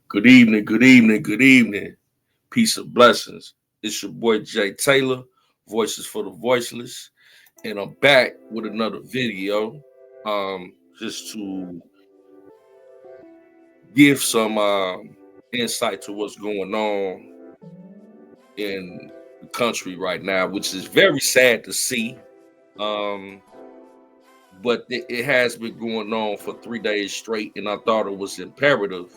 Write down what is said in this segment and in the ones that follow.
Good evening, good evening, good evening. Peace of blessings. It's your boy Jay Taylor, Voices for the Voiceless, and I'm back with another video. Just to give some insight to what's going on in the country right now, which is very sad to see. Um, but it has been going on for 3 days straight, and I thought it was imperative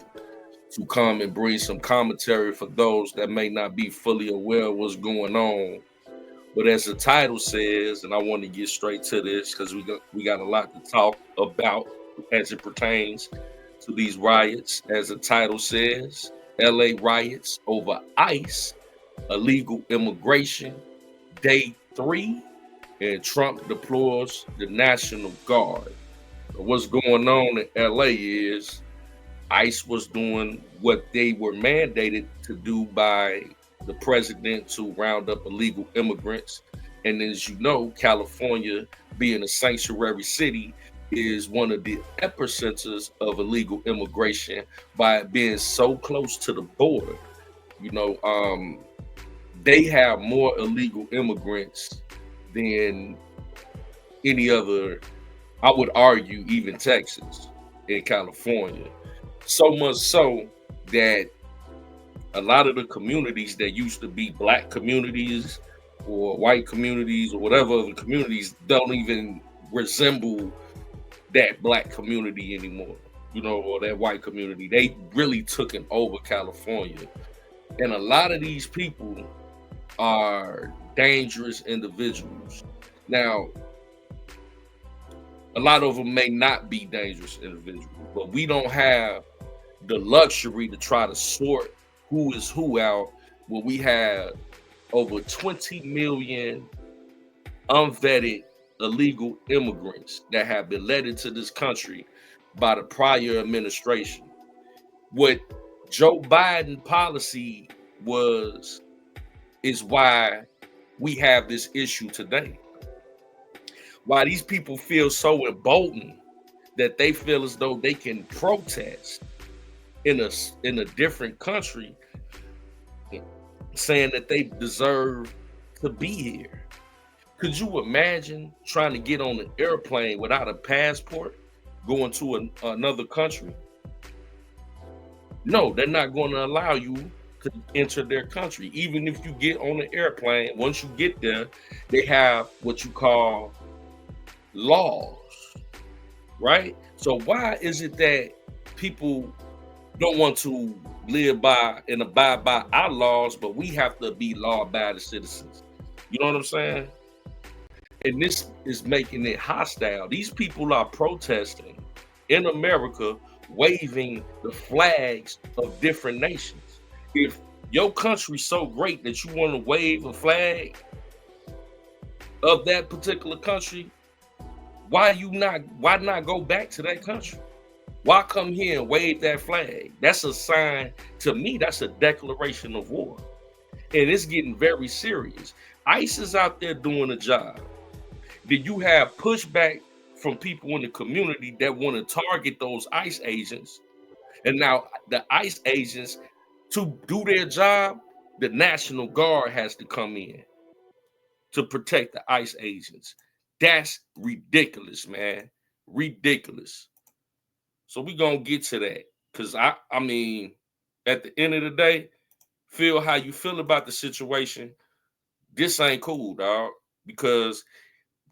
to come and bring some commentary for those that may not be fully aware of what's going on. But as the title says, and I want to get straight to this because we got a lot to talk about as it pertains to these riots. As the title says, LA riots over ICE, illegal immigration, day 3, and Trump deplores the National Guard. What's going on in LA is ICE was doing what they were mandated to do by the president to round up illegal immigrants. And as you know, California, being a sanctuary city, is one of the epicenters of illegal immigration by it being so close to the border. You know, they have more illegal immigrants than any other, I would argue, even Texas and California. So much so that a lot of the communities that used to be black communities or white communities or whatever other communities don't even resemble that black community anymore, you know, or that white community. They really took it over California. And a lot of these people are dangerous individuals. Now, a lot of them may not be dangerous individuals, but we don't have the luxury to try to sort who is who out when we have over 20 million unvetted illegal immigrants that have been led into this country by the prior administration. What Joe Biden policy is why we have this issue today. Why these people feel so emboldened that they feel as though they can protest in a different country, saying that they deserve to be here. Could you imagine trying to get on an airplane without a passport, going to another country? No, they're not going to allow you to enter their country. Even if you get on the airplane, once you get there, they have what you call laws, right? So why is it that people don't want to live by and abide by our laws, but we have to be law-abiding citizens? You know what I'm saying? And this is making it hostile. These people are protesting in America, waving the flags of different nations. If your country's so great that you want to wave a flag of that particular country, why not go back to that country? Why come here and wave that flag? That's a sign, to me, that's a declaration of war. And it's getting very serious. ICE is out there doing a job. Then you have pushback from people in the community that want to target those ICE agents. And now the ICE agents, to do their job, the National Guard has to come in to protect the ICE agents. That's ridiculous, man. Ridiculous. So we're going to get to that. Because, I mean, at the end of the day, feel how you feel about the situation. This ain't cool, dog. Because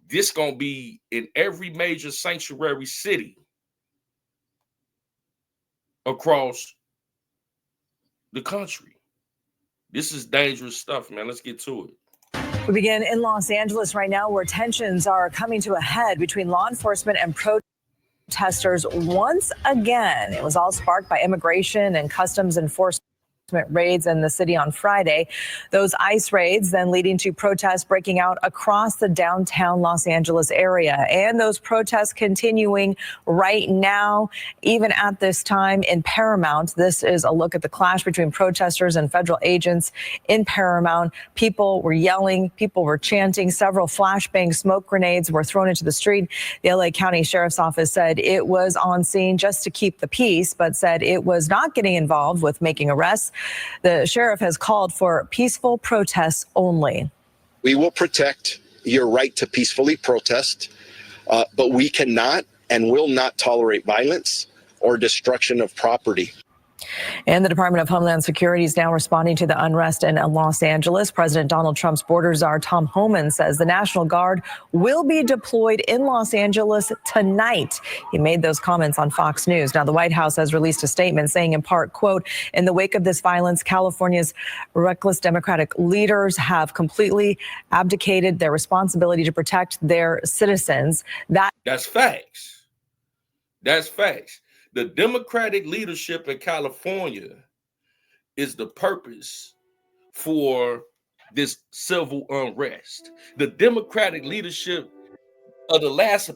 this going to be in every major sanctuary city across the country. This is dangerous stuff, man. Let's get to it. We begin in Los Angeles right now, where tensions are coming to a head between law enforcement and protesters once again. It was all sparked by immigration and customs enforcement raids in the city on Friday. Those ICE raids then leading to protests breaking out across the downtown Los Angeles area. And those protests continuing right now, even at this time in Paramount. This is a look at the clash between protesters and federal agents in Paramount. People were yelling, people were chanting, several flashbang smoke grenades were thrown into the street. The LA County Sheriff's Office said it was on scene just to keep the peace, but said it was not getting involved with making arrests. The sheriff has called for peaceful protests only. We will protect your right to peacefully protest, but we cannot and will not tolerate violence or destruction of property. And the Department of Homeland Security is now responding to the unrest in Los Angeles. President Donald Trump's border czar Tom Homan says the National Guard will be deployed in Los Angeles tonight. He made those comments on Fox News. Now, the White House has released a statement saying in part, quote, in the wake of this violence, California's reckless Democratic leaders have completely abdicated their responsibility to protect their citizens. That's facts. That's facts. The Democratic leadership in California is the purpose for this civil unrest. The Democratic leadership of the last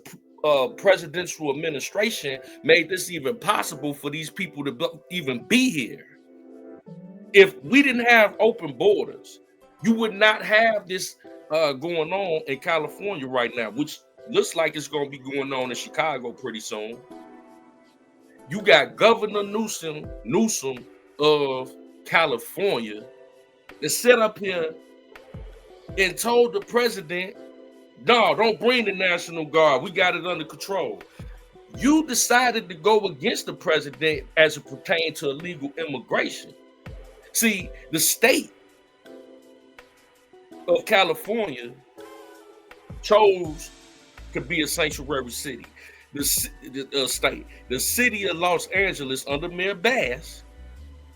presidential administration made this even possible for these people to even be here. If we didn't have open borders, you would not have this going on in California right now, which looks like it's going to be going on in Chicago pretty soon. You got Governor Newsom of California that sat up here and told the president, no, don't bring the National Guard. We got it under control. You decided to go against the president as it pertains to illegal immigration. See, the state of California chose to be a sanctuary city. The city of Los Angeles under Mayor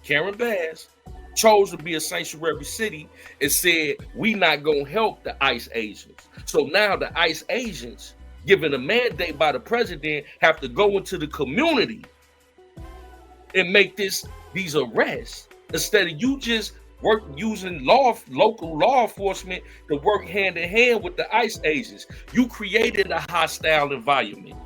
Karen Bass, chose to be a sanctuary city and said, we not going to help the ICE agents. So now the ICE agents, given a mandate by the president, have to go into the community and make these arrests instead of you just using local law enforcement to work hand in hand with the ICE agents. You created a hostile environment.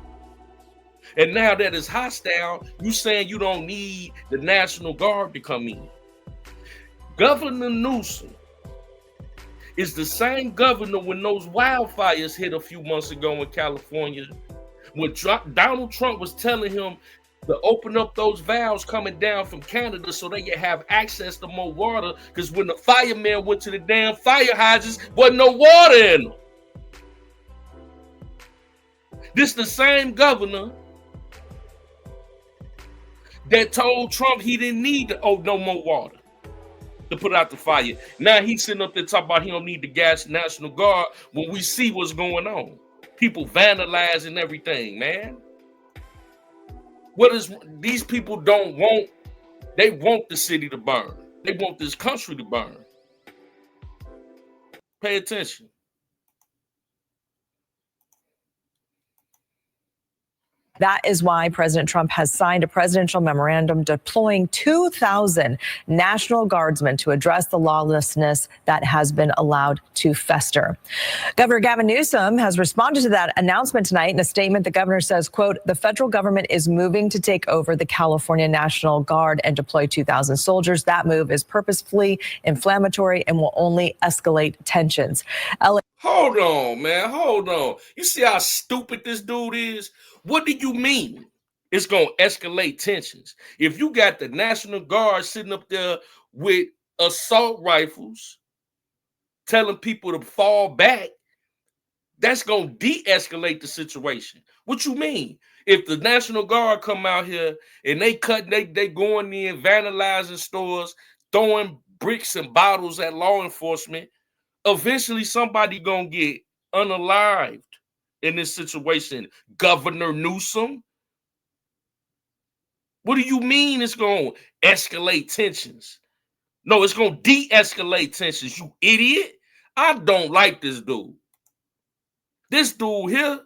And now that it's hostile, you saying you don't need the National Guard to come in. Governor Newsom is the same governor when those wildfires hit a few months ago in California, when Donald Trump was telling him to open up those valves coming down from Canada so they could have access to more water, because when the firemen went to the damn fire hydrants, wasn't no water in them. This the same governor that told Trump he didn't need no more water to put out the fire. Now he's sitting up there talking about he don't need the National Guard when we see what's going on. People vandalizing everything, man. These people don't want, they want the city to burn. They want this country to burn. Pay attention. That is why President Trump has signed a presidential memorandum deploying 2,000 National Guardsmen to address the lawlessness that has been allowed to fester. Governor Gavin Newsom has responded to that announcement tonight. In a statement, the governor says, quote, the federal government is moving to take over the California National Guard and deploy 2,000 soldiers. That move is purposefully inflammatory and will only escalate tensions. Hold on, man. Hold on. You see how stupid this dude is? What do you mean it's going to escalate tensions? If you got the National Guard sitting up there with assault rifles telling people to fall back, that's going to de-escalate the situation. What you mean? If the National Guard come out here and they going in, vandalizing stores, throwing bricks and bottles at law enforcement, eventually somebody going to get unalived in this situation. Governor Newsom, what do you mean it's going to escalate tensions? No, it's going to de-escalate tensions, you idiot. I don't like this dude. This dude here,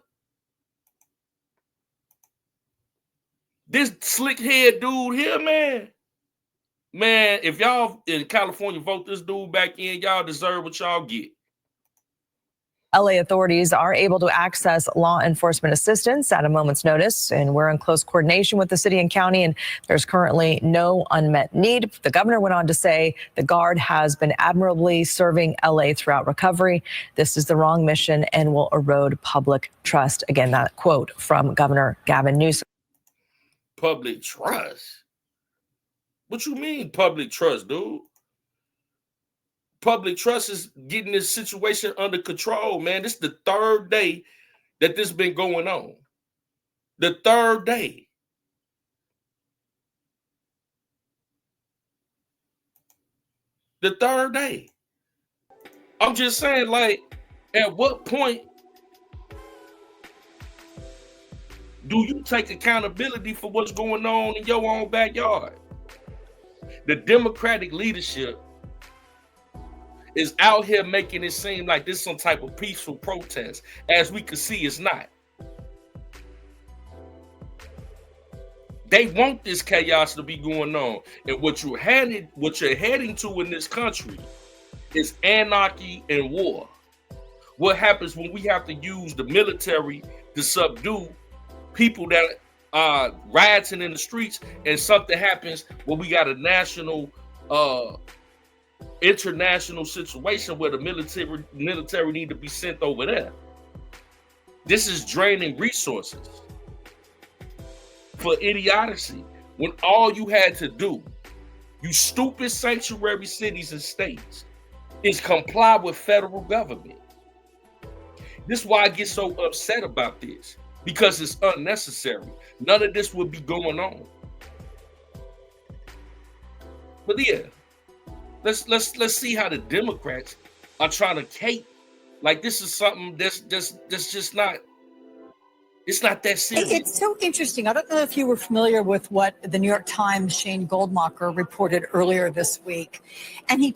this slick head dude here, Man, if y'all in California vote this dude back in, y'all deserve what y'all get. LA authorities are able to access law enforcement assistance at a moment's notice, and we're in close coordination with the city and county, and there's currently no unmet need. The governor went on to say the Guard has been admirably serving LA throughout recovery. This is the wrong mission and will erode public trust. Again, that quote from Governor Gavin Newsom. Public trust? What you mean public trust, dude? Public trust is getting this situation under control, man. This is the third day that this been going on. The third day. The third day. I'm just saying, like, at what point do you take accountability for what's going on in your own backyard? The Democratic leadership is out here making it seem like this is some type of peaceful protest. As we can see, it's not. They want this chaos to be going on. And what you're heading to in this country is anarchy and war. What happens when we have to use the military to subdue people that are rioting in the streets, and something happens where we got a national international situation where the military need to be sent over there. This is draining resources for idiocy, when all you had to do, you stupid sanctuary cities and states, is comply with federal government. This is why I get so upset about this, because it's unnecessary. None of this would be going on. But yeah, let's see how the Democrats are trying to cape like this is something that's just not. It's not that serious. It's so interesting. I don't know if you were familiar with what the New York Times' Shane Goldmacher reported earlier this week, and he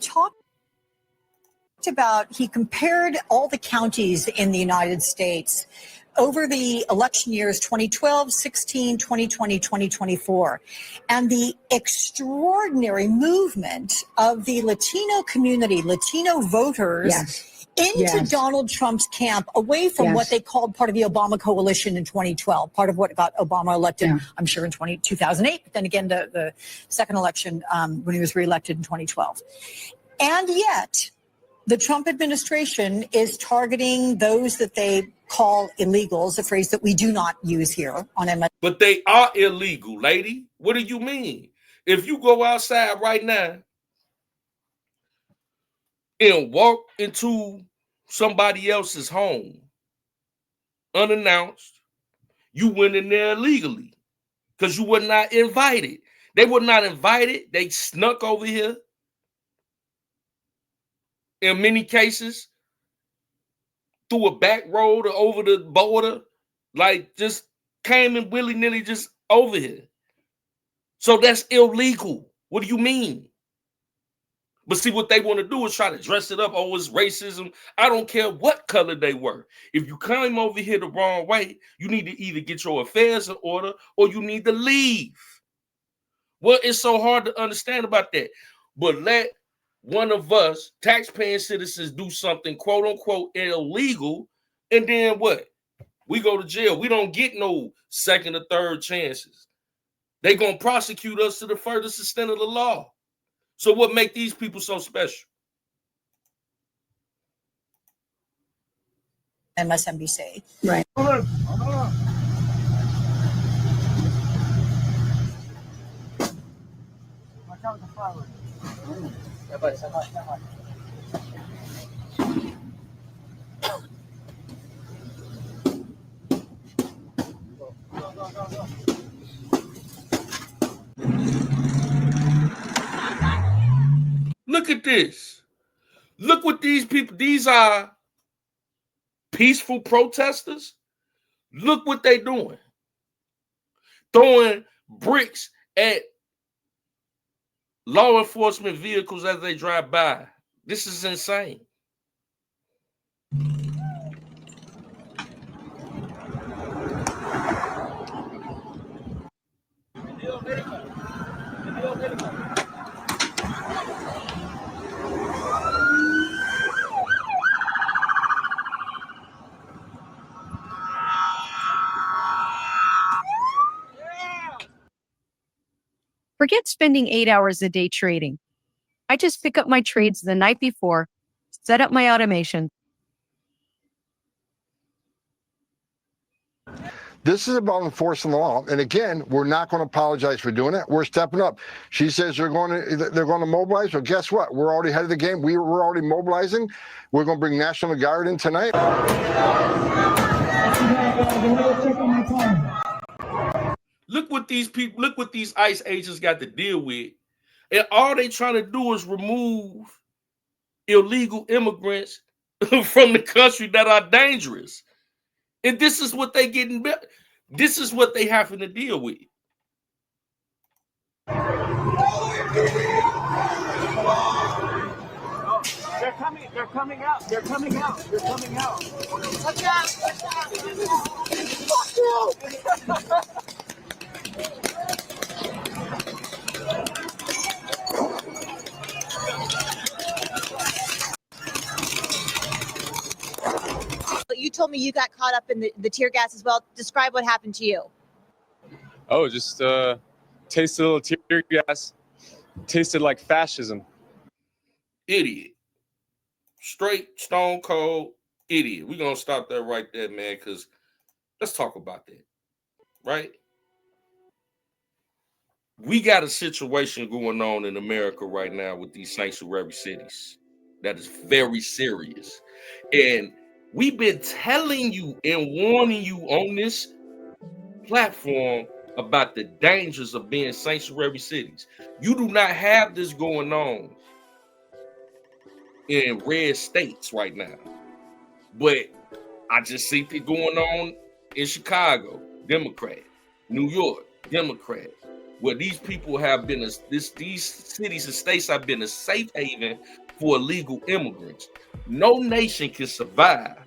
compared all the counties in the United States over the election years 2012, 16, 2020, 2024, and the extraordinary movement of the Latino community, Latino voters, into Donald Trump's camp, away from what they called part of the Obama coalition in 2012, part of what got Obama elected, I'm sure, in 2008, but then again, the second election when he was reelected in 2012. And yet, the Trump administration is targeting those that they call illegals, a phrase that we do not use here on MS. But they are illegal, lady. What do you mean? If you go outside right now and walk into somebody else's home unannounced, you went in there illegally because you were not invited. They were not invited. They snuck over here. In many cases, through a back road or over the border, like just came in willy-nilly just over here. So that's illegal. What do you mean? But see, what they want to do is try to dress it up. Oh, it's racism. I don't care what color they were. If you came over here the wrong way, you need to either get your affairs in order or you need to leave. Well, it's so hard to understand about that. But let one of us, taxpaying citizens, do something quote unquote illegal, and then what? We go to jail. We don't get no second or third chances. They're going to prosecute us to the furthest extent of the law. So what make these people so special? MSNBC. Right. Look at this. Look what these people, these are peaceful protesters. Look what they doing. Throwing bricks at law enforcement vehicles as they drive by. This is insane. Forget spending 8 hours a day trading. I just pick up my trades the night before, set up my automation. This is about enforcing the law. And again, we're not going to apologize for doing it. We're stepping up. She says they're going to mobilize. Well, guess what? We're already ahead of the game. We're already mobilizing. We're going to bring National Guard in tonight. Look what these people, look what these ICE agents got to deal with. And all they trying to do is remove illegal immigrants from the country that are dangerous. And this is what they getting. This is what they having to deal with. They're coming out. They're coming out. They're coming out. Watch out. You told me you got caught up in the tear gas as well. Describe what happened to you. Oh, just tasted a little tear gas. Tasted like fascism. Idiot. Straight, stone cold idiot. We're going to stop that right there, man, because let's talk about that, right? We got a situation going on in America right now with these sanctuary cities that is very serious. And we've been telling you and warning you on this platform about the dangers of being sanctuary cities. You do not have this going on in red states right now. But I just see it going on in Chicago, Democrat, New York, Democrat, where these people have been, these cities and states have been a safe haven for illegal immigrants. No nation can survive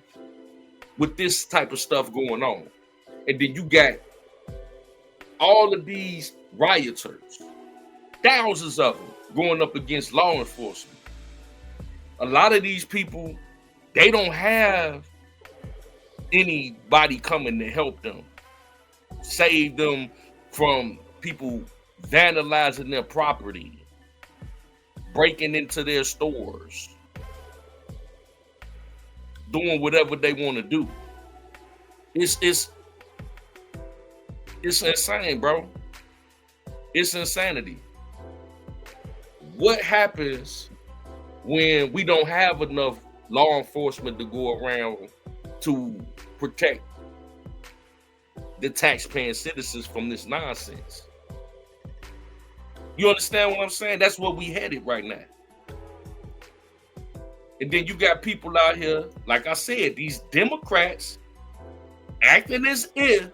with this type of stuff going on. And then you got all of these rioters, thousands of them going up against law enforcement. A lot of these people, they don't have anybody coming to help them, save them from people vandalizing their property, breaking into their stores, doing whatever they want to do. It's insane, bro. It's insanity. What happens when we don't have enough law enforcement to go around to protect the taxpaying citizens from this nonsense? You understand what I'm saying? That's where we headed right now. And then you got people out here, like I said, these Democrats acting as if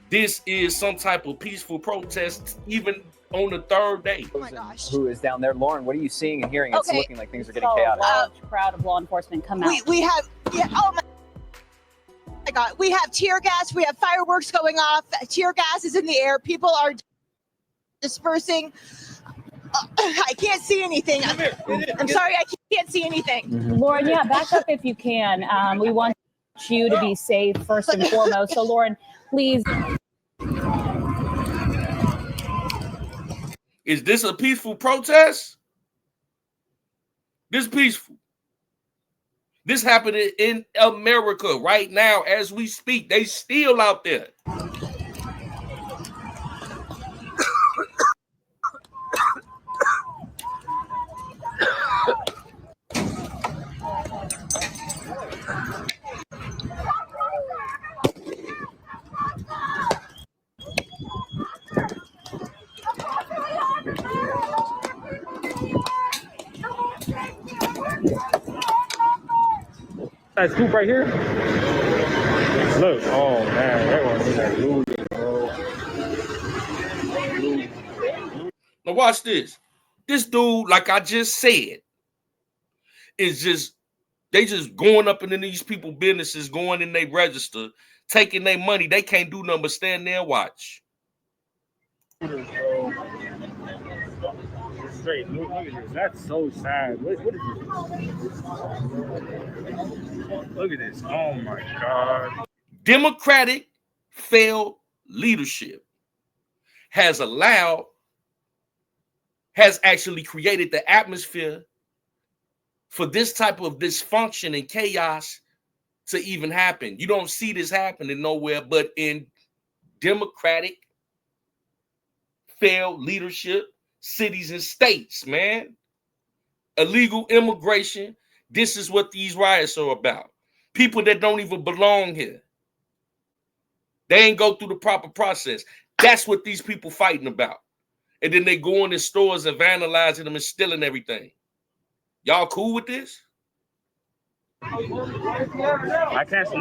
this is some type of peaceful protest, even on the third day. Oh my gosh. Who is down there? Lauren, what are you seeing and hearing? It's Okay. looking like things are getting chaotic. A large crowd of law enforcement come out. We have, yeah, oh my God. We have tear gas. We have fireworks going off. Tear gas is in the air. People are dispersing. I can't see anything. I'm sorry, I can't see anything. Lauren, yeah, back up if you can. We want you to be safe first and foremost. So, Lauren, please. Is this a peaceful protest? This peaceful. This happened in America right now as we speak. They still out there. That scoop right here. Look, oh man, that one is like looting, bro. Now watch this. This dude, like I just said, is just, they just going up into these people businesses, going in they register, taking their money. They can't do nothing but stand there and watch. Straight, look at this. That's so sad. What is this? Look at this. Oh my God. Democratic failed leadership. has actually created the atmosphere for this type of dysfunction and chaos to even happen. You don't see this happening nowhere but in democratic failed leadership cities and states, man. Illegal immigration. This is what these riots are about. People that don't even belong here. They ain't go through the proper process. That's what these people fighting about. And then they go in the stores and vandalizing them and stealing everything. Y'all cool with this? I can't see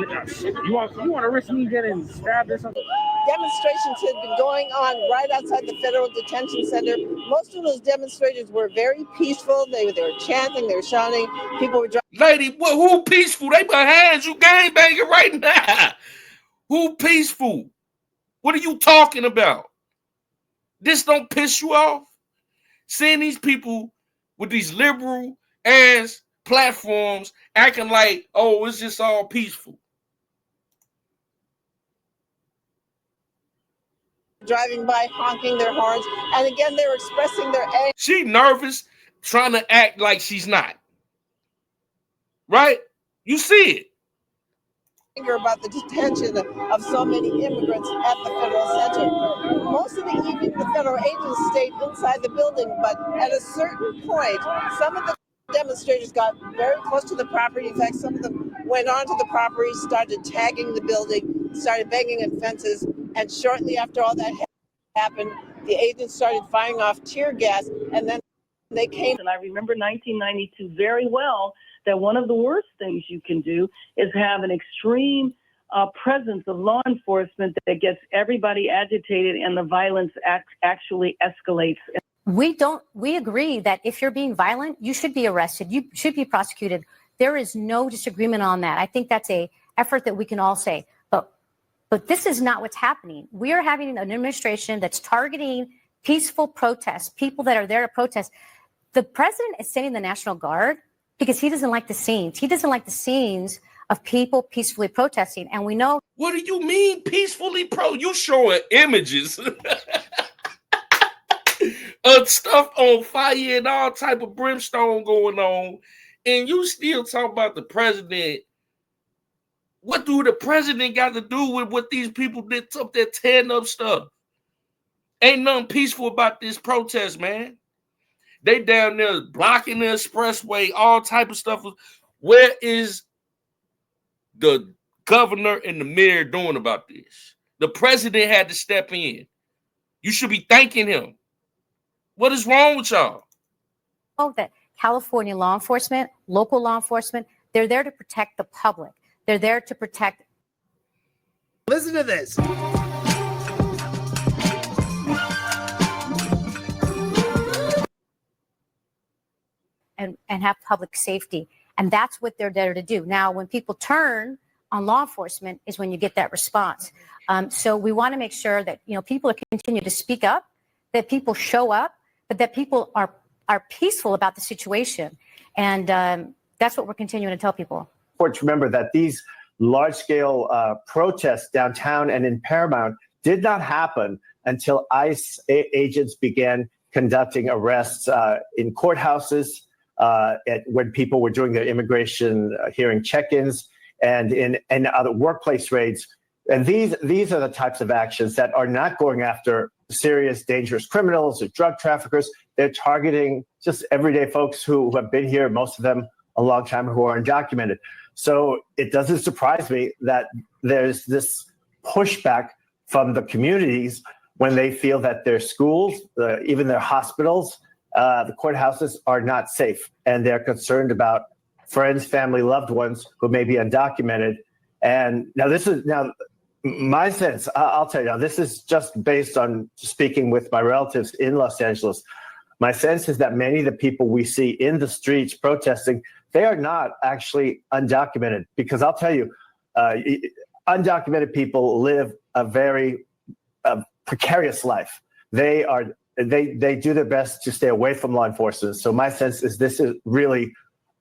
it. You want to risk me getting stabbed or something? Demonstrations had been going on right outside the Federal Detention Center. Most of those demonstrators were very peaceful. They were chanting, they were shouting. People were driving. Lady, who peaceful? They behind you gangbanging right now. Who peaceful? What are you talking about? This don't piss you off? Seeing these people with these liberal ass platforms acting like, oh, it's just all peaceful. Driving by, honking their horns, and again, they were expressing their anger. She nervous, trying to act like she's not. Right? You see it. About the detention of so many immigrants at the Federal Center. Most of the evening, the federal agents stayed inside the building, but at a certain point, some of the demonstrators got very close to the property. In fact, some of them went onto the property, started tagging the building, started banging on fences, and shortly after all that happened, the agents started firing off tear gas, and then they came. And I remember 1992 very well, that one of the worst things you can do is have an extreme presence of law enforcement that gets everybody agitated and the violence actually escalates. We agree that if you're being violent, you should be arrested. You should be prosecuted. There is no disagreement on that. I think that's an effort that we can all say. But this is not what's happening. We are having an administration that's targeting peaceful protests, people that are there to protest. The president is sending the National Guard because he doesn't like the scenes. He doesn't like the scenes of people peacefully protesting. And we know. What do you mean peacefully You showing images of stuff on fire and all type of brimstone going on. And you still talk about the president. What do the president got to do with what these people did up there tearing up stuff? Ain't nothing peaceful about this protest, man. They down there blocking the expressway, all type of stuff. Where is the governor and the mayor doing about this? The president had to step in. You should be thanking him. What is wrong with y'all? Oh, that California law enforcement, local law enforcement, they're there to protect the public. They're there to protect. Listen to this. And have public safety. And that's what they're there to do. Now, when people turn on law enforcement is when you get that response. So we want to make sure that, people continue to speak up, that people show up, but that people are peaceful about the situation. And that's what we're continuing to tell people. Remember that these large-scale protests downtown and in Paramount did not happen until ICE agents began conducting arrests in courthouses, when people were doing their immigration hearing check-ins, and in other workplace raids. And these are the types of actions that are not going after serious, dangerous criminals or drug traffickers. They're targeting just everyday folks who have been here, most of them a long time, who are undocumented. So it doesn't surprise me that there's this pushback from the communities when they feel that their schools, even their hospitals, the courthouses are not safe, and they're concerned about friends, family, loved ones who may be undocumented. And now my sense, I'll tell you now, this is just based on speaking with my relatives in Los Angeles. My sense is that many of the people we see in the streets protesting, they are not actually undocumented, because I'll tell you, undocumented people live a very precarious life. They do their best to stay away from law enforcement. So my sense is this is really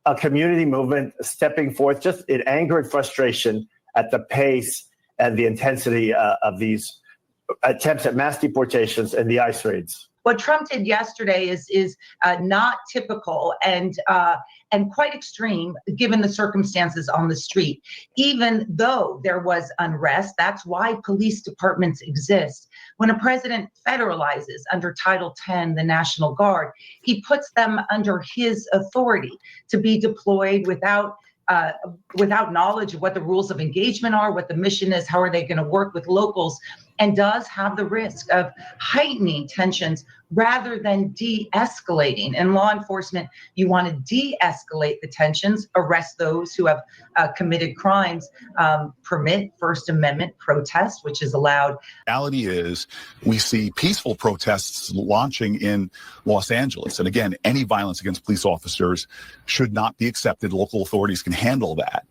a community movement stepping forth just in anger and frustration at the pace and the intensity of these attempts at mass deportations and the ICE raids. What Trump did yesterday is not typical and quite extreme given the circumstances on the street. Even though there was unrest, that's why police departments exist. When a president federalizes under Title X, the National Guard, he puts them under his authority to be deployed without knowledge of what the rules of engagement are, what the mission is, how are they going to work with locals, and does have the risk of heightening tensions rather than de-escalating. In law enforcement, you want to de-escalate the tensions, arrest those who have committed crimes, permit First Amendment protest, which is allowed. Reality is we see peaceful protests launching in Los Angeles. And again, any violence against police officers should not be accepted. Local authorities can handle that.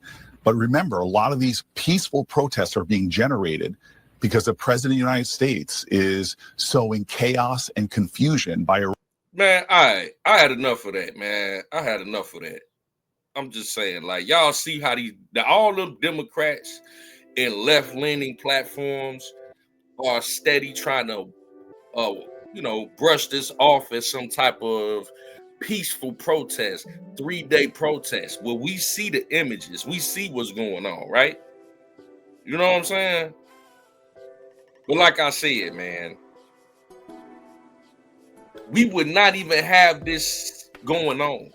But remember, a lot of these peaceful protests are being generated because the president of the United States is sowing chaos and confusion by a... Man, I had enough of that, man. I had enough of that. I'm just saying, like, y'all see how all them Democrats and left-leaning platforms are steady trying to, brush this off as some type of peaceful protest, 3-day protest, where we see the images, we see what's going on, right? You know what I'm saying? But like I said, man, we would not even have this going on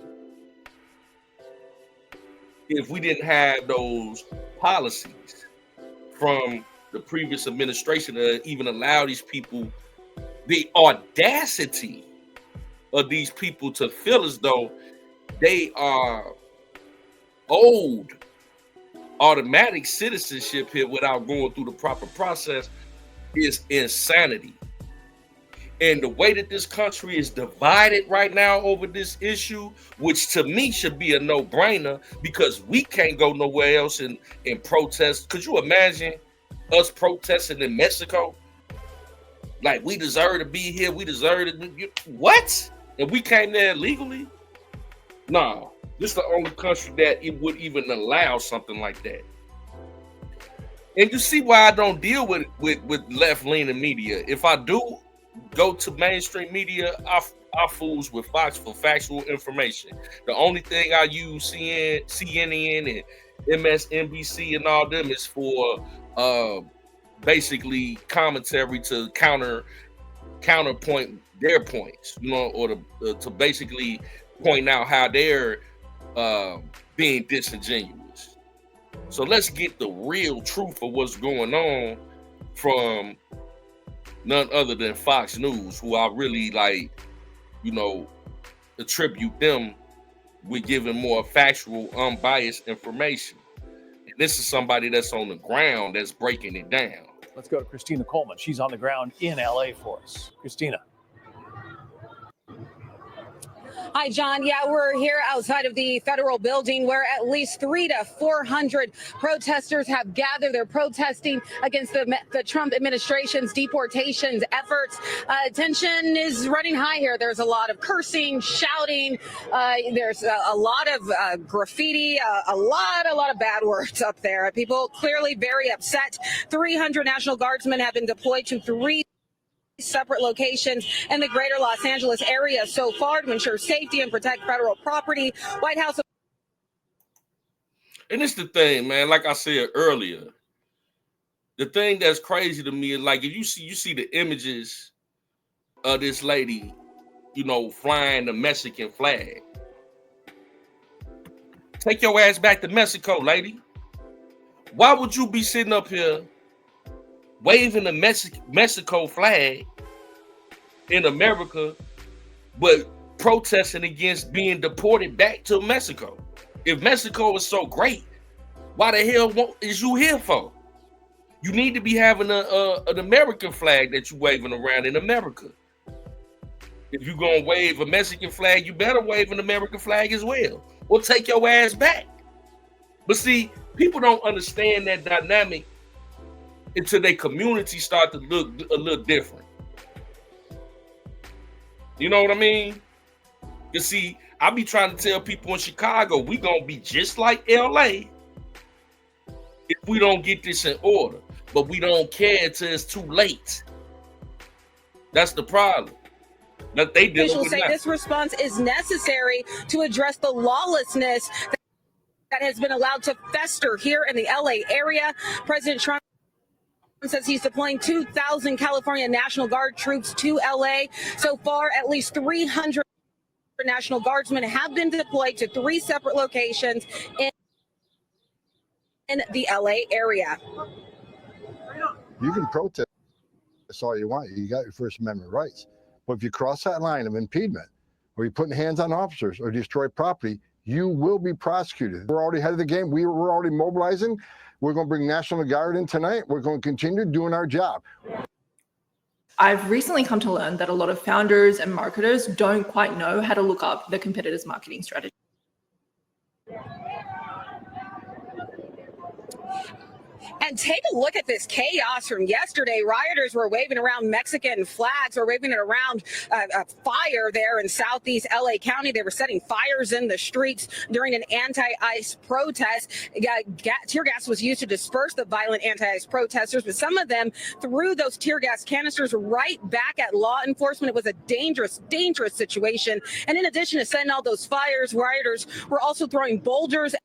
if we didn't have those policies from the previous administration to even allow these people, the audacity of these people to feel as though they are owed automatic citizenship here without going through the proper process is insanity. And the way that this country is divided right now over this issue, which to me should be a no-brainer because we can't go nowhere else and protest. Could you imagine us protesting in Mexico? Like, we deserve to be here. We deserve to... What? And we came there legally? No. This is the only country that it would even allow something like that. And you see why I don't deal with left-leaning media. If I do go to mainstream media, I fools with Fox for factual information. The only thing I use CNN and MSNBC and all them is for basically commentary to counterpoint their points, or to basically point out how they're being disingenuous. So let's get the real truth of what's going on from none other than Fox News, who I really attribute them with giving more factual, unbiased information. And this is somebody that's on the ground that's breaking it down. Let's go to Christina Coleman. She's on the ground in LA for us. Christina. Hi, John. Yeah, we're here outside of the federal building where at least 300 to 400 protesters have gathered. They're protesting against the Trump administration's deportations efforts. Tension is running high here. There's a lot of cursing, shouting. There's a lot of graffiti, a lot of bad words up there. People clearly very upset. 300 National Guardsmen have been deployed to 3 separate locations in the greater Los Angeles area so far to ensure safety and protect federal property. White House. And it's the thing, man, like I said earlier, the thing that's crazy to me is, like, if you see the images of this lady, flying the Mexican flag. Take your ass back to Mexico, lady. Why would you be sitting up here waving the Mexico flag in America, but protesting against being deported back to Mexico? If Mexico is so great, why the hell is you here for? You need to be having an American flag that you're waving around in America. If you're going to wave a Mexican flag, you better wave an American flag as well, or take your ass back. But see, people don't understand that dynamic until their community start to look a little different. You know what I mean? You see, I be trying to tell people in Chicago, we gonna be just like LA if we don't get this in order. But we don't care until it's too late. That's the problem. That they dealing Officials with say now. this response is necessary to address the lawlessness that has been allowed to fester here in the LA area. President Trump says he's deploying 2,000 California National Guard troops to LA. So far, at least 300 National Guardsmen have been deployed to 3 separate locations in the LA area. You can protest all you want. You got your First Amendment rights. But if you cross that line of impediment, or you're putting hands on officers, or destroy property, you will be prosecuted. We're already ahead of the game. We're already mobilizing. We're going to bring National Guard in tonight. We're going to continue doing our job. I've recently come to learn that a lot of founders and marketers don't quite know how to look up the competitors' marketing strategy. And take a look at this chaos from yesterday. Rioters were waving around Mexican flags, or waving it around a fire there in southeast LA County. They were setting fires in the streets during an anti-ICE protest. Tear gas was used to disperse the violent anti-ICE protesters, but some of them threw those tear gas canisters right back at law enforcement. It was a dangerous, dangerous situation. And in addition to setting all those fires, rioters were also throwing boulders.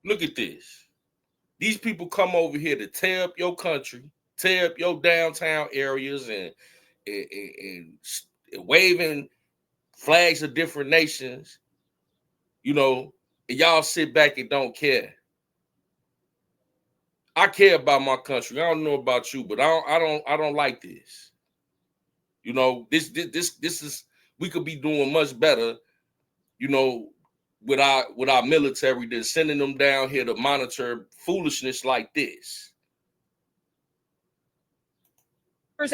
Look at this. These people come over here to tear up your country, tear up your downtown areas, and waving flags of different nations, you know, and y'all sit back and don't care. I care about my country. I don't know about you, but I don't like this. You know, this is, we could be doing much better, you know, with our military than sending them down here to monitor foolishness like this.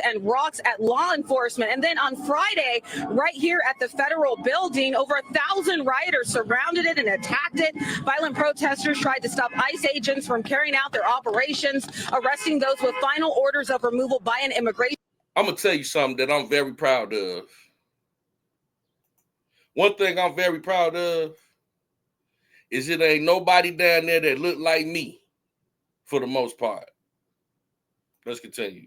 And rocks at law enforcement. And then on Friday, right here at the federal building, over 1,000 rioters surrounded it and attacked it. Violent protesters tried to stop ICE agents from carrying out their operations, arresting those with final orders of removal by an immigration. I'm gonna tell you something that I'm very proud of. One thing I'm very proud of is it ain't nobody down there that look like me, for the most part. Let's continue.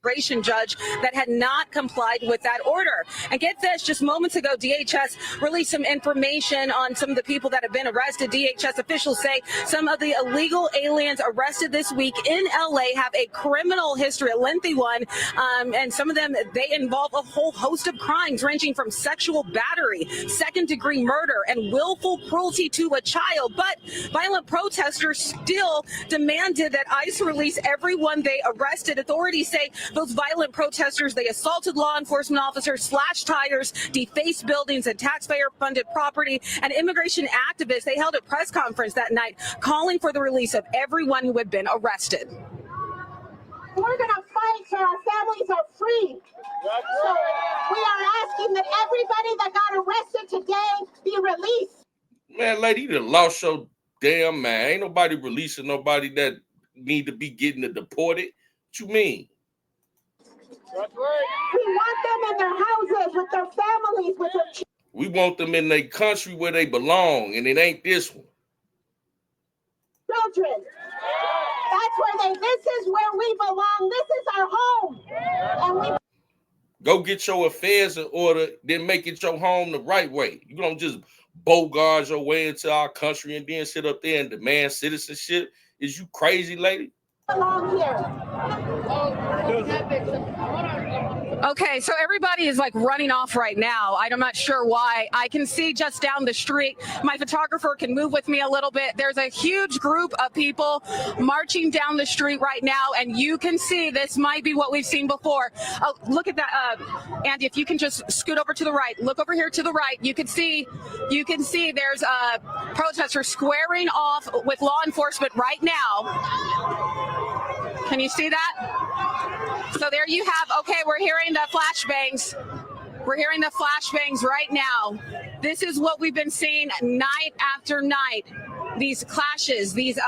Immigration judge that had not complied with that order. And get this, just moments ago, DHS released some information on some of the people that have been arrested. DHS officials say some of the illegal aliens arrested this week in LA have a criminal history, a lengthy one, and some of them, they involve a whole host of crimes ranging from sexual battery, second-degree murder, and willful cruelty to a child. But violent protesters still demanded that ICE release everyone they arrested. Authorities say those violent protesters, they assaulted law enforcement officers, slashed tires, defaced buildings and taxpayer-funded property. And immigration activists, they held a press conference that night calling for the release of everyone who had been arrested. We're going to fight so our families are free. So we are asking that everybody that got arrested today be released. Man, lady, you done lost your damn man. Ain't nobody releasing nobody that need to be getting deported. What you mean? That's right. We want them in their houses with their families, with their children. We want them in their country where they belong, and it ain't this one. That's where this is where we belong. This is our home. And we go get your affairs in order, then make it your home the right way. You don't just bogart your way into our country and then sit up there and demand citizenship. Is you crazy, lady? Belong here. Okay, so everybody is like running off right now. I'm not sure why. I can see just down the street. My photographer can move with me a little bit. There's a huge group of people marching down the street right now, and you can see this might be what we've seen before. Look at that, Andy. If you can just scoot over to the right, look over here to the right. You can see there's a protester squaring off with law enforcement right now. Can you see that? So there you have, okay, we're hearing the flashbangs. We're hearing the flashbangs right now. This is what we've been seeing night after night. these clashes, these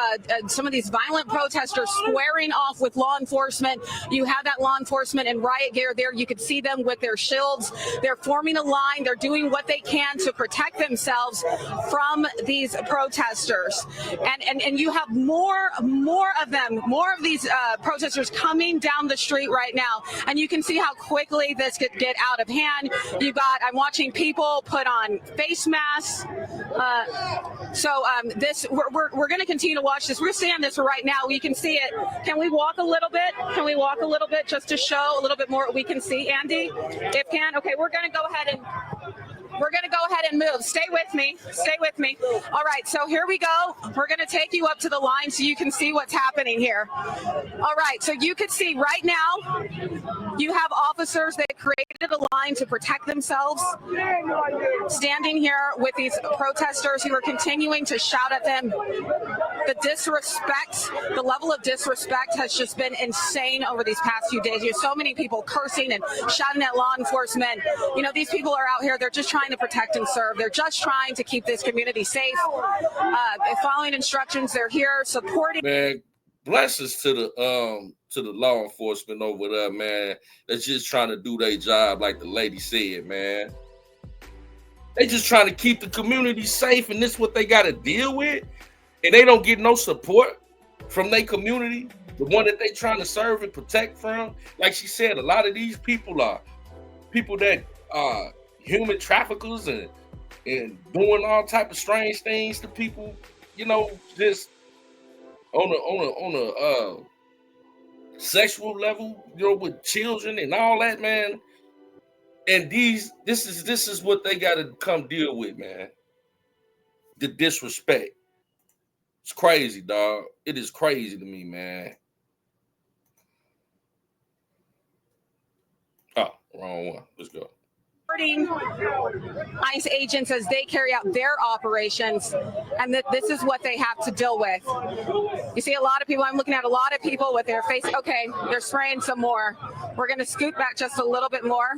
some of these violent protesters squaring off with law enforcement. You have that law enforcement in riot gear there. You could see them with their shields. They're forming a line. They're doing what they can to protect themselves from these protesters. And you have more of them, more of these protesters coming down the street right now. And you can see how quickly this could get out of hand. I'm watching people put on face masks. We're going to continue to watch this. We're seeing this right now. We can see it. Can we walk a little bit? Can we walk a little bit just to show a little bit more what we can see, Andy? If can. Okay, we're going to go ahead and move. Stay with me. Stay with me. All right, so here we go. We're going to take you up to the line so you can see what's happening here. All right, so you can see right now, you have officers that created a line to protect themselves, standing here with these protesters who are continuing to shout at them. The disrespect, the level of disrespect has just been insane over these past few days. You have so many people cursing and shouting at law enforcement. You know, these people are out here, they're just trying to protect and serve. They're just trying to keep this community safe. Following instructions, they're here supporting. Man, blessings to the law enforcement over there, man. That's just trying to do their job, like the lady said, man. They just trying to keep the community safe, and this is what they got to deal with. And they don't get no support from their community, the one that they trying to serve and protect from. Like she said, a lot of these people are people that are human traffickers and doing all type of strange things to people, you know, just on a sexual level, you know, with children and all that, man. And this is what they got to come deal with, man. The disrespect. It's crazy, dog. It is crazy to me, man. Oh, wrong one. Let's go. ICE agents as they carry out their operations, and that this is what they have to deal with. You see a lot of people, I'm looking at a lot of people with their face, okay, they're spraying some more. We're going to scoot back just a little bit more.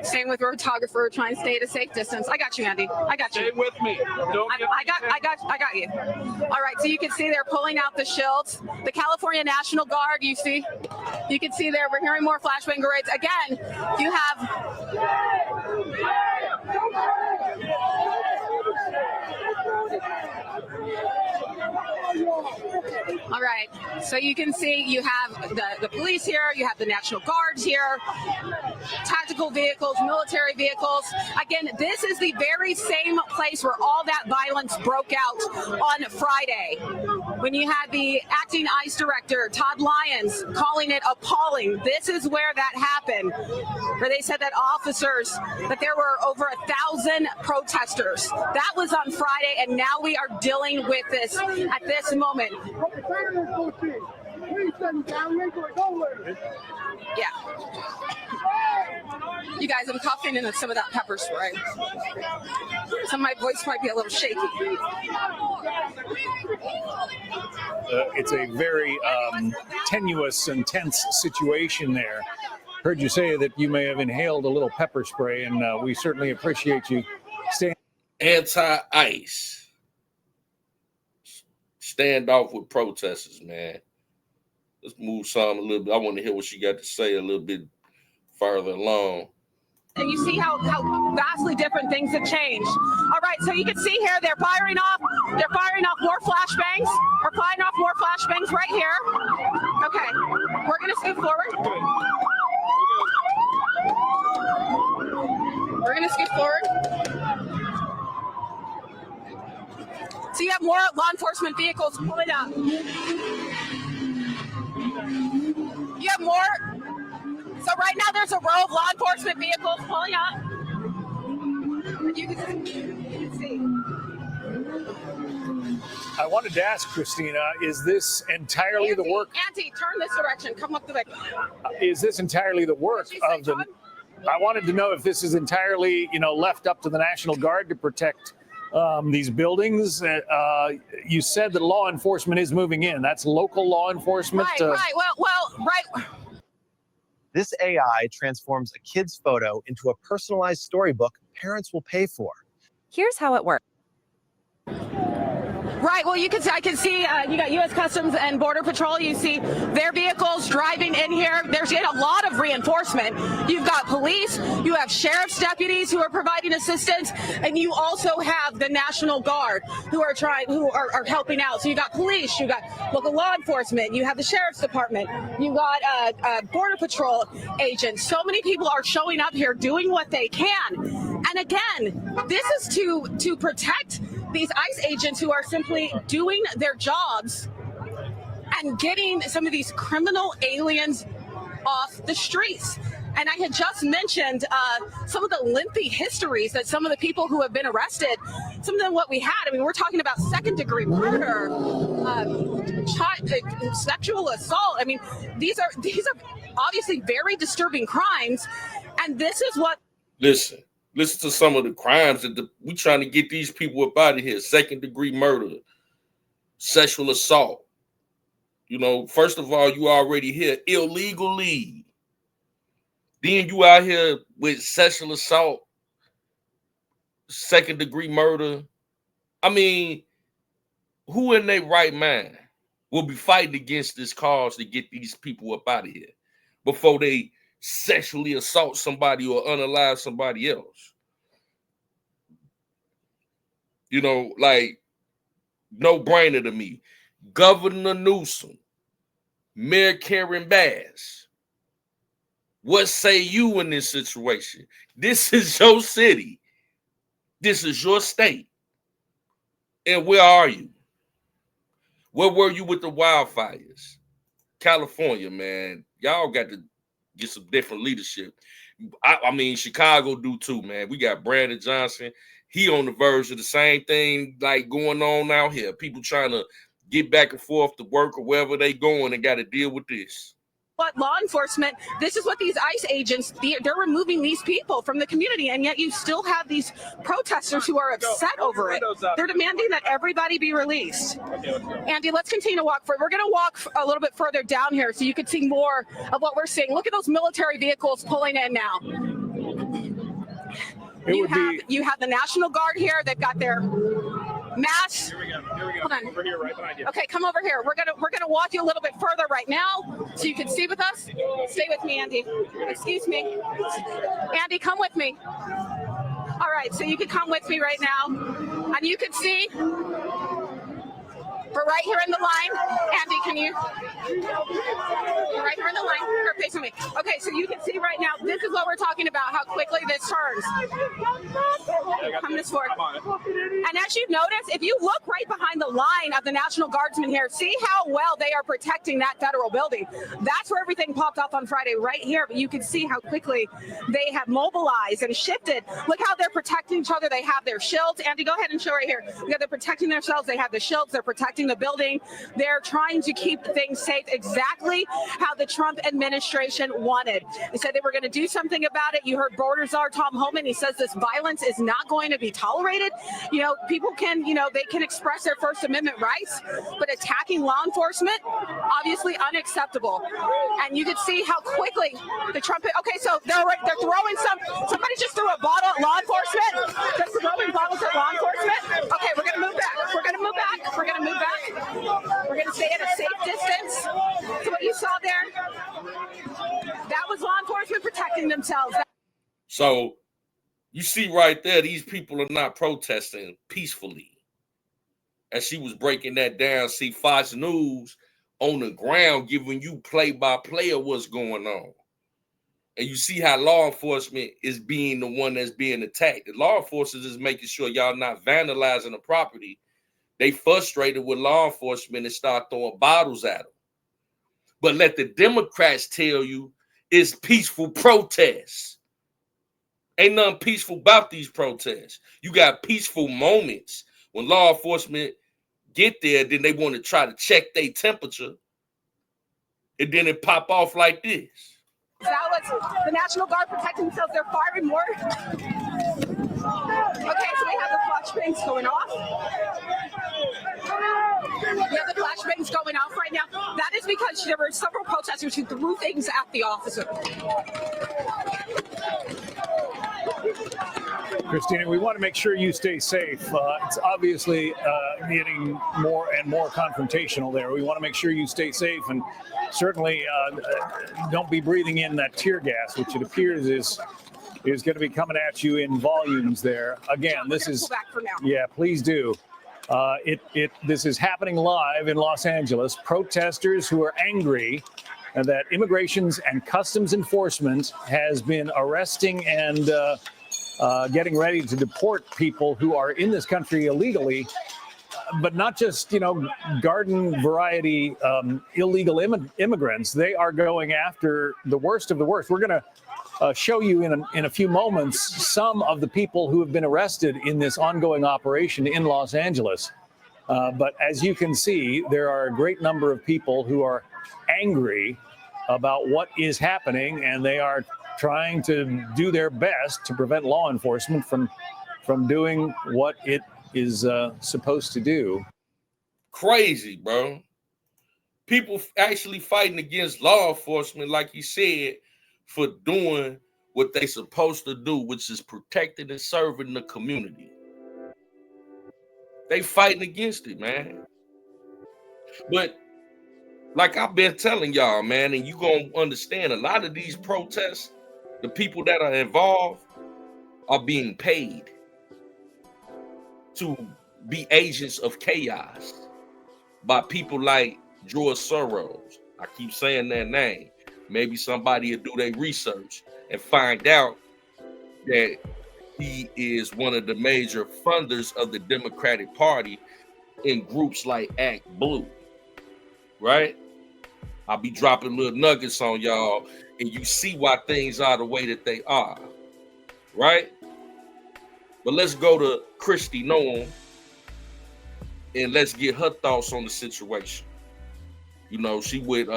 Same with our photographer, trying to stay at a safe distance. I got you, Andy. I got you. Stay with me. I got you. All right, so you can see they're pulling out the shields. The California National Guard, you can see there, we're hearing more flashbang grenades. Again, you have all right, so you can see you have the police here, you have the National Guards here, tactical vehicles, military vehicles. Again, this is the very same place where all that violence broke out on Friday, when you had the acting ICE director, Todd Lyons, calling it appalling. This is where that happened, where they said that that there were over 1,000 protesters. That was on Friday, and now we are dealing with this at this moment. Yeah. You guys, I'm coughing in some of that pepper spray. So my voice might be a little shaky. It's a very tenuous and tense situation there. Heard you say that you may have inhaled a little pepper spray, and we certainly appreciate you staying. Anti-ICE. Stand off with protesters, man. Let's move some a little bit. I want to hear what she got to say a little bit further along. And you see how vastly different things have changed. All right, so you can see here they're firing off more flashbangs. We're firing off more flashbangs right here. Okay, we're gonna scoot forward. We're gonna scoot forward. So you have more law enforcement vehicles pulling up. You have more. So right now there's a row of law enforcement vehicles pulling up. You can see. I wanted to ask Christina, is this entirely the work? Auntie, turn this direction. Come up the way. Is this entirely the work of the? I wanted to know if this is entirely, left up to the National Guard to protect these buildings. You said that law enforcement is moving in. That's local law enforcement. Right. Well, right. This AI transforms a kid's photo into a personalized storybook parents will pay for. Here's how it works. Right. Well, I can see you got U.S. Customs and Border Patrol. You see their vehicles driving in here. There's a lot of reinforcement. You've got police. You have sheriff's deputies who are providing assistance, and you also have the National Guard who are helping out. So you got police. You got local law enforcement. You have the sheriff's department. You got Border Patrol agents. So many people are showing up here doing what they can. And again, this is to protect these ICE agents who are simply doing their jobs and getting some of these criminal aliens off the streets. And I had just mentioned some of the lengthy histories that some of the people who have been arrested, some of them what we had. I mean, we're talking about second-degree murder, sexual assault. I mean, these are obviously very disturbing crimes. And this is what... Listen to some of the crimes that we trying to get these people up out of here. Second-degree murder, sexual assault. You know, first of all, you already here illegally. Then you out here with sexual assault, second-degree murder. I mean, who in their right mind will be fighting against this cause to get these people up out of here before they sexually assault somebody or unalive somebody else? You know, like, no brainer to me. Governor Newsom, Mayor Karen Bass, what say you in this situation? This is your city. This is your state. And where are you? Where were you with the wildfires? California, man. Y'all got to get some different leadership. I mean, Chicago do too, man. We got Brandon Johnson. He on the verge of the same thing like going on out here. People trying to get back and forth to work or wherever they going and got to deal with this. But law enforcement, this is what these ICE agents, they're removing these people from the community, and yet you still have these protesters who are upset over it. They're demanding that everybody be released. Andy, let's continue to walk. We're going to walk a little bit further down here so you can see more of what we're seeing. Look at those military vehicles pulling in now. You have the National Guard here. They've got their masks. Here we go. Hold on. Over here, right behind you. Okay, come over here. We're gonna walk you a little bit further right now, so you can see with us. Stay with me, Andy. Excuse me, Andy. Come with me. All right, so you can come with me right now, and you can see. We're right here in the line. Andy, can you? We're right here in the line. Her face on me. Okay, so you can see right now, this is what we're talking about, how quickly this turns. Come this forward. And as you notice, if you look right behind the line of the National Guardsmen here, see how well they are protecting that federal building. That's where everything popped off on Friday, right here. But you can see how quickly they have mobilized and shifted. Look how they're protecting each other. They have their shields. Andy, go ahead and show right here. Yeah, they're protecting themselves. They have the shields. They're protecting the building. They're trying to keep things safe exactly how the Trump administration wanted. They said they were going to do something about it. You heard Border Czar Tom Homan. He says this violence is not going to be tolerated. You know, people can, they can express their First Amendment rights, but attacking law enforcement, obviously unacceptable. And you can see how quickly the Trump, okay, so they're throwing somebody just threw a bottle at law enforcement. They're throwing bottles at law enforcement. Okay, we're going to move back. We're going to move back. We're going to move back. We're going to stay at a safe distance. So what you saw there, that was law enforcement protecting themselves. So you see right there, these people are not protesting peacefully. As she was breaking that down, see Fox News on the ground giving you play-by-play of what's going on. And you see how law enforcement is being the one that's being attacked. The law enforcement is making sure y'all not vandalizing the property. They frustrated with law enforcement and start throwing bottles at them. But let the Democrats tell you it's peaceful protests. Ain't nothing peaceful about these protests. You got peaceful moments when law enforcement get there, then they want to try to check their temperature, and then it pop off like this. That was the National Guard protecting themselves. They're firing more. Okay, so we have the flashbangs going off. We have the flashbangs going off right now. That is because there were several protesters who threw things at the officer. Christina, we want to make sure you stay safe. It's obviously getting more and more confrontational there. We want to make sure you stay safe, and certainly don't be breathing in that tear gas, which it appears is going to be coming at you in volumes there. Again, this is, yeah, please do. This is happening live in Los Angeles. Protesters who are angry that Immigrations and Customs Enforcement has been arresting and getting ready to deport people who are in this country illegally, but not just, garden variety illegal immigrants. They are going after the worst of the worst. We're going to show you in a few moments some of the people who have been arrested in this ongoing operation in Los Angeles. But as you can see, there are a great number of people who are angry about what is happening, and they are trying to do their best to prevent law enforcement from doing what it is supposed to do. Crazy, bro. People actually fighting against law enforcement, like you said, for doing what they supposed to do, which is protecting and serving the community. They fighting against it, man. But like I've been telling y'all, man, and you gonna understand, a lot of these protests, the people that are involved are being paid to be agents of chaos by people like George Soros. I keep saying that name. Maybe somebody will do their research and find out that he is one of the major funders of the Democratic Party in groups like Act Blue, right? I'll be dropping little nuggets on y'all, and you see why things are the way that they are, right? But let's go to Kristi Noem, and let's get her thoughts on the situation. She with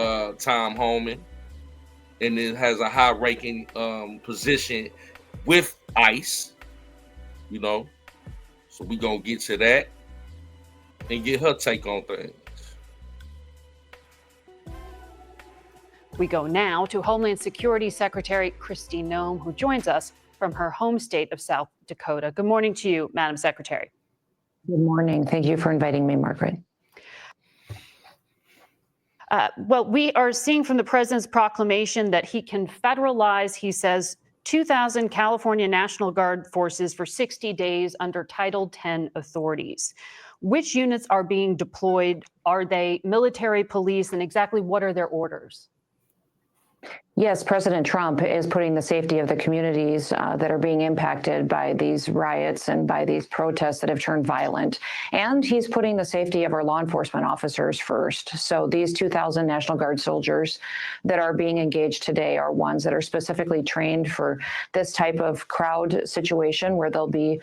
Tom Homan, and it has a high-ranking position with ICE, So we're going to get to that and get her take on things. We go now to Homeland Security Secretary Kristi Noem, who joins us from her home state of South Dakota. Good morning to you, Madam Secretary. Good morning. Thank you for inviting me, Margaret. Well, we are seeing from the president's proclamation that he can federalize, he says, 2,000 California National Guard forces for 60 days under Title X authorities. Which units are being deployed? Are they military, police, and exactly what are their orders? Yes, President Trump is putting the safety of the communities that are being impacted by these riots and by these protests that have turned violent. And he's putting the safety of our law enforcement officers first. So these 2,000 National Guard soldiers that are being engaged today are ones that are specifically trained for this type of crowd situation where they'll be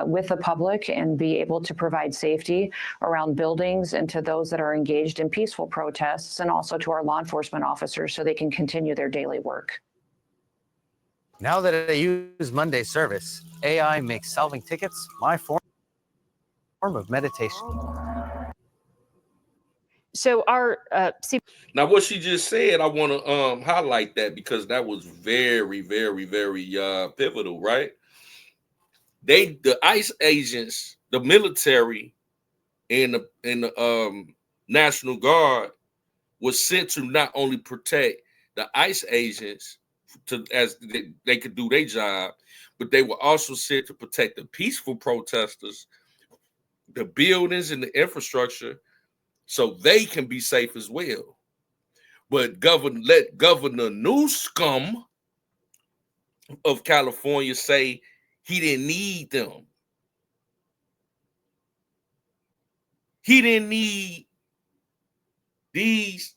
with the public and be able to provide safety around buildings and to those that are engaged in peaceful protests, and also to our law enforcement officers so they can continue their daily work. Now that I use Monday service, AI makes solving tickets my form of meditation. So our now what she just said, I want to highlight that because that was very, very, very pivotal, right? The ICE agents, the military, and the National Guard was sent to not only protect the ICE agents as they could do their job, but they were also sent to protect the peaceful protesters, the buildings and the infrastructure, so they can be safe as well. But let Governor Newsom of California say he didn't need them. He didn't need these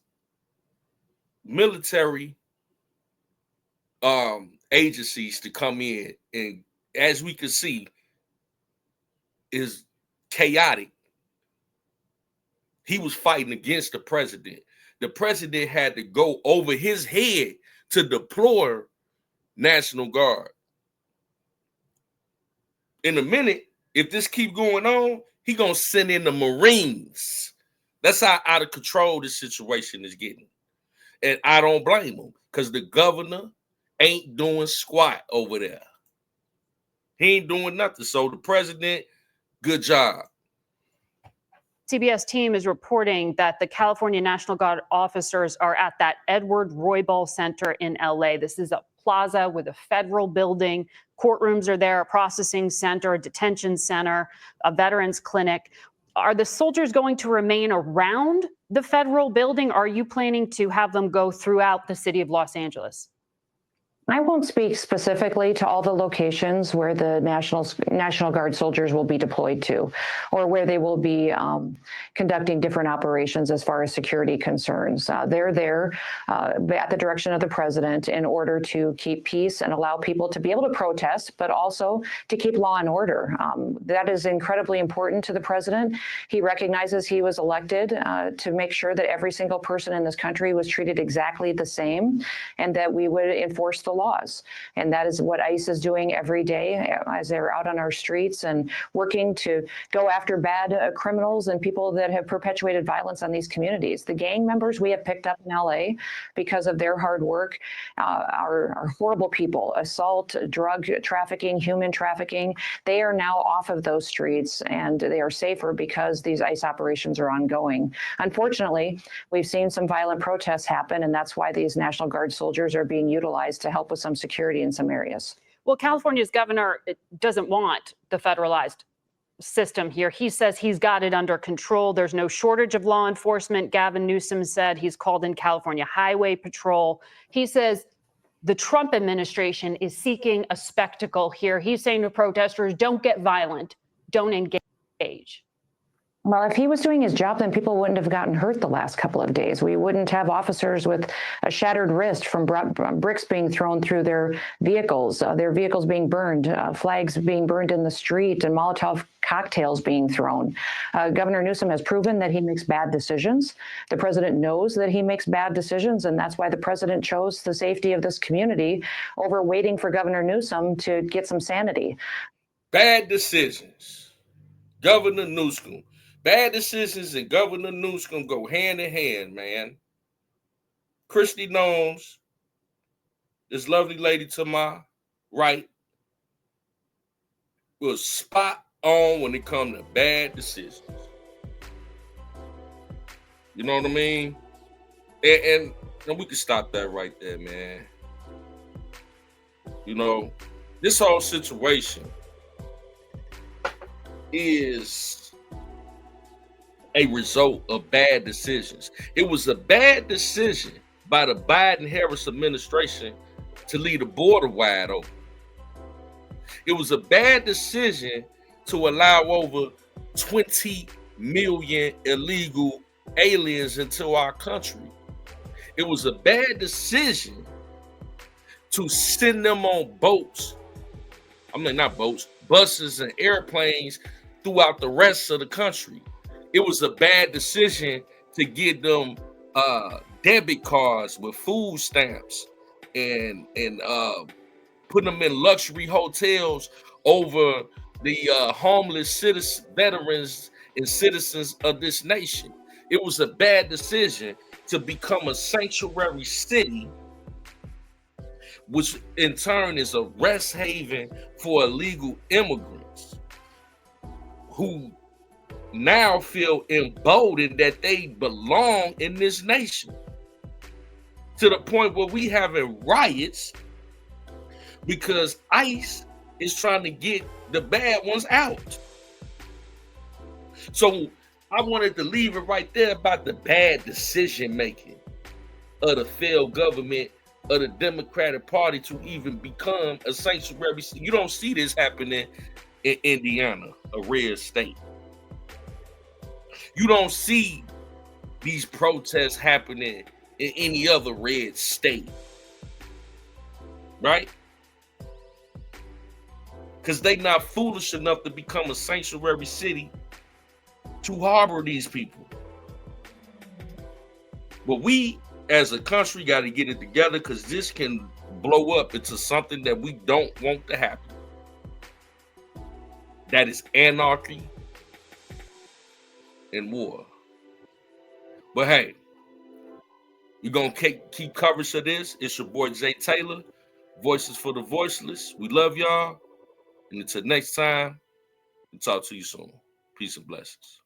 military agencies to come in, and as we can see, is chaotic. He was fighting against the president. The president had to go over his head to deploy National Guard. In a minute, if this keep going on, he gonna send in the Marines. That's how out of control this situation is getting. And I don't blame him, because the governor ain't doing squat over there. He ain't doing nothing. So the president, good job. CBS team is reporting that the California National Guard officers are at that Edward Roybal Center in LA. This is a plaza with a federal building. Courtrooms are there, a processing center, a detention center, a veterans clinic. Are the soldiers going to remain around the federal building? Are you planning to have them go throughout the city of Los Angeles? I won't speak specifically to all the locations where the National Guard soldiers will be deployed to, or where they will be conducting different operations as far as security concerns. They're there at the direction of the president in order to keep peace and allow people to be able to protest, but also to keep law and order. That is incredibly important to the president. He recognizes he was elected to make sure that every single person in this country was treated exactly the same, and that we would enforce the laws. And that is what ICE is doing every day as they're out on our streets and working to go after bad criminals and people that have perpetuated violence on these communities. The gang members we have picked up in LA because of their hard work are horrible people. Assault, drug trafficking, human trafficking. They are now off of those streets and they are safer because these ICE operations are ongoing. Unfortunately, we've seen some violent protests happen, and that's why these National Guard soldiers are being utilized to help with some security in some areas. Well, California's governor doesn't want the federalized system here. He says he's got it under control. There's no shortage of law enforcement. Gavin Newsom said he's called in California Highway Patrol. He says the Trump administration is seeking a spectacle here. He's saying to protesters, don't get violent, don't engage. Well, if he was doing his job, then people wouldn't have gotten hurt the last couple of days. We wouldn't have officers with a shattered wrist from bricks being thrown through their vehicles being burned, flags being burned in the street, and Molotov cocktails being thrown. Governor Newsom has proven that he makes bad decisions. The president knows that he makes bad decisions, and that's why the president chose the safety of this community over waiting for Governor Newsom to get some sanity. Bad decisions. Governor Newsom. Bad decisions and Governor Newsom go hand in hand, man. Christy Nones, this lovely lady to my right, was spot on when it comes to bad decisions. You know what I mean? And we can stop that right there, man. You know, this whole situation is a result of bad decisions. It was a bad decision by the Biden-Harris administration to leave the border wide open. It was a bad decision to allow over 20 million illegal aliens into our country. It was a bad decision to send them on boats. I mean, not boats, buses and airplanes throughout the rest of the country. It was a bad decision to get them debit cards with food stamps and put them in luxury hotels over the homeless citizens, veterans, and citizens of this nation. It was a bad decision to become a sanctuary city, which in turn is a rest haven for illegal immigrants who now feel emboldened that they belong in this nation, to the point where we having riots because ICE is trying to get the bad ones out. So I wanted to leave it right there about the bad decision making of the failed government of the Democratic Party to even become a sanctuary. You don't see this happening in Indiana, a red state. You don't see these protests happening in any other red state, right? Because they not foolish enough to become a sanctuary city to harbor these people. But we as a country got to get it together, because this can blow up into something that we don't want to happen. That is anarchy and war. But hey, you're going to keep coverage of this. It's your boy Jay Taylor, Voices for the Voiceless. We love y'all. And until next time, we'll talk to you soon. Peace and blessings.